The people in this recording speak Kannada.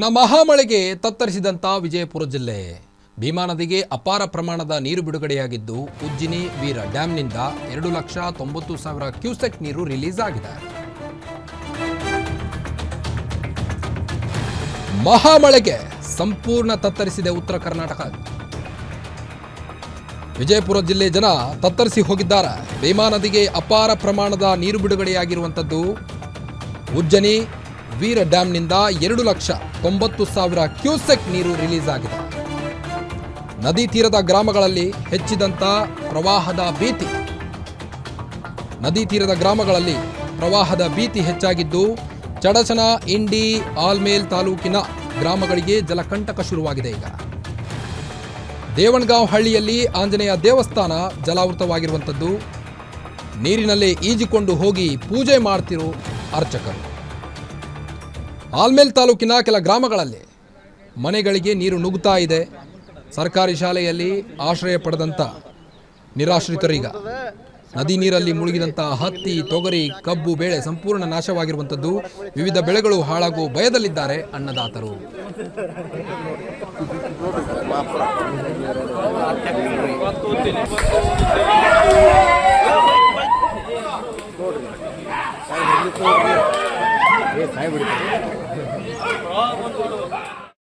ಮಹಾಮಳೆಗೆ ತತ್ತರಿಸಿದಂತ ವಿಜಯಪುರ ಜಿಲ್ಲೆ ಭೀಮಾ ನದಿಗೆ ಅಪಾರ ಪ್ರಮಾಣದ ನೀರು ಬಿಡುಗಡೆಯಾಗಿದ್ದು ಉಜ್ಜಿನಿ ವೀರ ಡ್ಯಾಂನಿಂದ 2,90,000 ಕ್ಯೂಸೆಕ್ ನೀರು ರಿಲೀಸ್ ಆಗಿದೆ. ಮಹಾಮಳೆಗೆ ಸಂಪೂರ್ಣ ತತ್ತರಿಸಿದೆ ಉತ್ತರ ಕರ್ನಾಟಕ. ವಿಜಯಪುರ ಜಿಲ್ಲೆ ಜನ ತತ್ತರಿಸಿ ಹೋಗಿದ್ದಾರೆ. ಭೀಮಾ ನದಿಗೆ ಅಪಾರ ಪ್ರಮಾಣದ ನೀರು ಬಿಡುಗಡೆಯಾಗಿರುವಂಥದ್ದು. ಉಜ್ಜನಿ ವೀರ ಡ್ಯಾಂನಿಂದ 2,90,000 ಕ್ಯೂಸೆಕ್ ನೀರು ರಿಲೀಸ್ ಆಗಿದೆ. ನದಿ ತೀರದ ಗ್ರಾಮಗಳಲ್ಲಿ ಹೆಚ್ಚಿದಂತ ಪ್ರವಾಹದ ಭೀತಿ. ನದಿ ತೀರದ ಗ್ರಾಮಗಳಲ್ಲಿ ಪ್ರವಾಹದ ಭೀತಿ ಹೆಚ್ಚಾಗಿದ್ದು ಚಡಚನ, ಇಂಡಿ, ಆಲ್ಮೇಲ್ ತಾಲೂಕಿನ ಗ್ರಾಮಗಳಿಗೆ ಜಲಕಂಟಕ ಶುರುವಾಗಿದೆ. ಈಗ ದೇವಣಗಾಂವ್ ಹಳ್ಳಿಯಲ್ಲಿ ಆಂಜನೇಯ ದೇವಸ್ಥಾನ ಜಲಾವೃತವಾಗಿರುವಂಥದ್ದು. ನೀರಿನಲ್ಲೇ ಈಜಿಕೊಂಡು ಹೋಗಿ ಪೂಜೆ ಮಾಡ್ತಿರೋ ಅರ್ಚಕರು. ಆಲ್ಮೇಲ್ ತಾಲೂಕಿನ ಕೆಲ ಗ್ರಾಮಗಳಲ್ಲಿ ಮನೆಗಳಿಗೆ ನೀರು ನುಗ್ಗುತ್ತಾ ಇದೆ. ಸರ್ಕಾರಿ ಶಾಲೆಯಲ್ಲಿ ಆಶ್ರಯ ಪಡೆದಂಥ ನಿರಾಶ್ರಿತರೀಗ ನದಿ ನೀರಲ್ಲಿ ಮುಳುಗಿದಂಥ ಹತ್ತಿ, ತೊಗರಿ, ಕಬ್ಬು ಬೆಳೆ ಸಂಪೂರ್ಣ ನಾಶವಾಗಿರುವಂಥದ್ದು. ವಿವಿಧ ಬೆಳೆಗಳು ಹಾಳಾಗುವ ಭಯದಲ್ಲಿದ್ದಾರೆ ಅನ್ನದಾತರು.